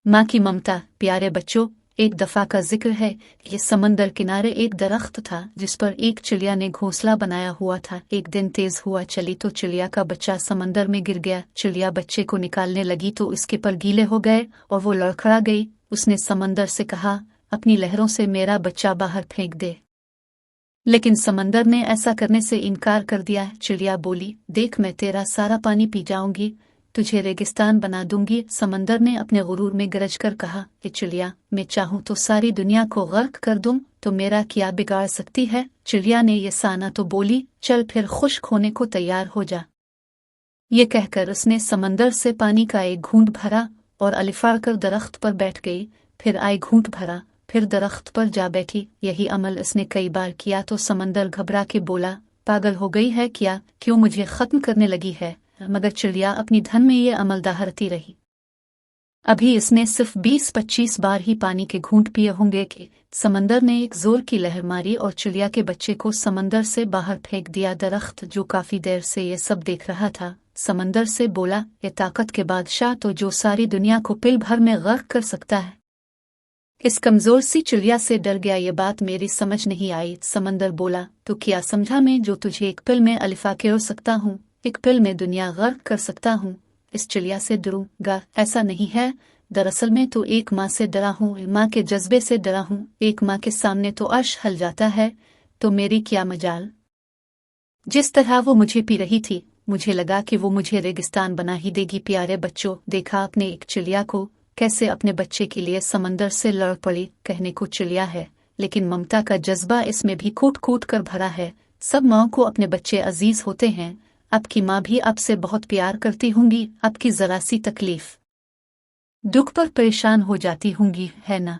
माँ की ममता। प्यारे बच्चों, एक दफा का जिक्र है। ये समंदर किनारे एक दरख्त था जिस पर एक चिड़िया ने घोंसला बनाया हुआ था। एक दिन तेज हुआ चली तो चिड़िया का बच्चा समंदर में गिर गया। चिड़िया बच्चे को निकालने लगी तो उसके पर गीले हो गए और वो लड़खड़ा गई। उसने समंदर से कहा, अपनी लहरों से मेरा बच्चा बाहर फेंक दे। लेकिन समंदर ने ऐसा करने से इनकार कर दिया। चिड़िया बोली, देख, मैं तेरा सारा पानी पी जाऊंगी, तुझे रेगिस्तान बना दूंगी। समंदर ने अपने गुरूर में गरज कर कहा, कि चिड़िया, मैं चाहूं तो सारी दुनिया को गर्क कर दूं, तो मेरा क्या बिगाड़ सकती है। चिड़िया ने ये साना तो बोली, चल फिर खुश्क होने को तैयार हो जा। ये कहकर उसने समंदर से पानी का एक घूंट भरा और अलिफाड़ कर दरख्त पर बैठ गई। फिर आई घूंट भरा, फिर दरख्त पर जा बैठी। यही अमल उसने कई बार किया तो समंदर घबरा के बोला, पागल हो गई है क्या, क्यों मुझे खत्म करने लगी है। मगर चिड़िया अपनी धन में ये अमल दोहराती रही। अभी इसने सिर्फ 20-25 बार ही पानी के घूंट पिए होंगे कि समंदर ने एक जोर की लहर मारी और चिड़िया के बच्चे को समंदर से बाहर फेंक दिया। दरख्त, जो काफी देर से ये सब देख रहा था, समंदर से बोला, ये ताकत के बादशाह तो जो सारी दुनिया को पिल भर में गर्क कर सकता है, इस कमजोर सी चिड़िया से डर गया। ये बात मेरी समझ नहीं आई। समंदर बोला, तो क्या समझा मैं जो तुझे एक पिल में अलिफा कर सकता हूँ, एक पिल में दुनिया गर्क कर सकता हूँ, इस चिड़िया से डरूंगा? ऐसा नहीं है। दरअसल मैं तो एक माँ से डरा हूँ, माँ के जज्बे से डरा हूँ। एक माँ के सामने तो अर्श हल जाता है, तो मेरी क्या मजाल। जिस तरह वो मुझे पी रही थी, मुझे लगा कि वो मुझे रेगिस्तान बना ही देगी। प्यारे बच्चों, देखा आपने एक चिड़िया को कैसे अपने बच्चे के लिए समंदर से लड़ पड़ी। कहने को चिड़िया है, लेकिन ममता का जज्बा इसमें भी कूट कूट कर भरा है। सब माँ को अपने बच्चे अजीज होते हैं। आपकी माँ भी आपसे बहुत प्यार करती होंगी, आपकी जरा सी तकलीफ दुख पर परेशान हो जाती होंगी, है ना।